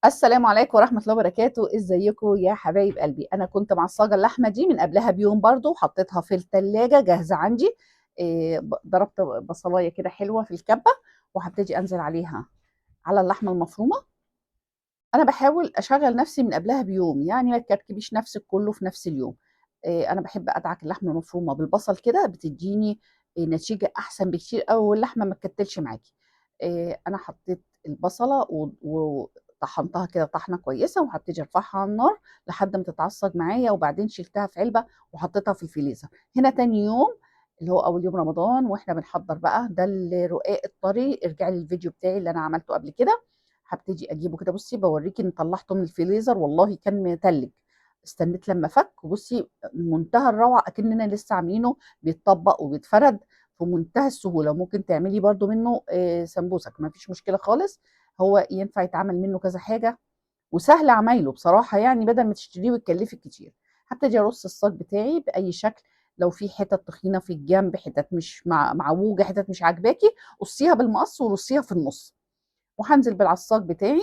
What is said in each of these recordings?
السلام عليكم ورحمة الله وبركاته. ازيكم يا حبايب قلبي؟ انا كنت معصجة اللحمة دي من قبلها بيوم برضو، حطيتها في التلاجة جاهزة عندي. ضربت بصلاية كده حلوة في الكبة، وهبتدي انزل عليها على اللحمة المفرومة. انا بحاول اشغل نفسي من قبلها بيوم، يعني ما تكركبيش نفسك كله في نفس اليوم. انا بحب ادعك اللحمة المفرومة بالبصل كده، بتديني نتيجة احسن بكتير قوي، واللحمة ما تكتلش معاكي. انا حطيت البصله وطحنتها كده طحنه كويسه، وهبتدي ارفعها على النار لحد ما تتعصج معايا، وبعدين شلتها في علبه وحطيتها في الفريزر. هنا تاني يوم اللي هو اول يوم رمضان واحنا بنحضر بقى ده الرقاق الطري، ارجعي للفيديو بتاعي اللي انا عملته قبل كده. هبتدي اجيبه كده، بصي بوريكي ان طلعته من الفريزر والله كان متلج. استنيت لما فك، وبصي منتهى الروعه اكننا لسه عاملينه، بيتطبق وبيتفرد في منتهى السهوله. ممكن تعملي برضو منه سمبوسك، ما فيش مشكله خالص. هو ينفع يتعمل منه كذا حاجه، وسهل عمايله بصراحه، يعني بدل ما تشتريه وتكلفك كتير. هبتدي ارص الصاج بتاعي باي شكل. لو في حتت تخينه في الجنب، حتت مش معوجه، حتت مش عاجباكي، قصيها بالمقص ورصيها في النص. وهنزل بالعصاج بتاعي،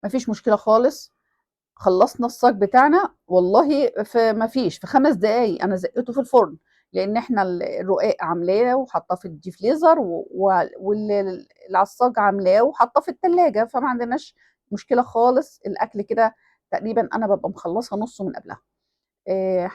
ما فيش مشكله خالص. خلصنا الصاج بتاعنا والله في ما فيش في 5 دقايق انا زقته في الفرن، لان احنا الرقاق عاملاه وحاطاه في الدي فريزر، والعصاج عاملاه وحاطاه في التلاجة، فما عندناش مشكله خالص. الاكل كده تقريبا انا ببقى مخلصه نصه من قبلها.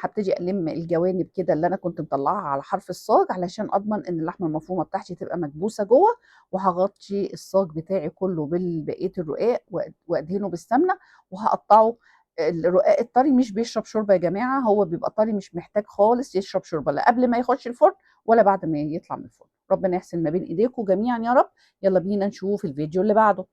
هبتدي الم الجوانب كده اللي انا كنت مطلعها على حرف الصاج، علشان اضمن ان اللحمه المفرومه بتاعتي تبقى مكبوسه جوه. وهغطي الصاج بتاعي كله بالبقيه الرقاق، وادهنه بالسمنه، وهقطعه. الرقاق الطري مش بيشرب شوربه يا جماعه، هو بيبقى طري مش محتاج خالص يشرب شوربه، لا قبل ما يخش الفرن ولا بعد ما يطلع من الفرن. ربنا يحسن ما بين ايديكم جميعا يا رب. يلا بينا نشوف الفيديو اللي بعده.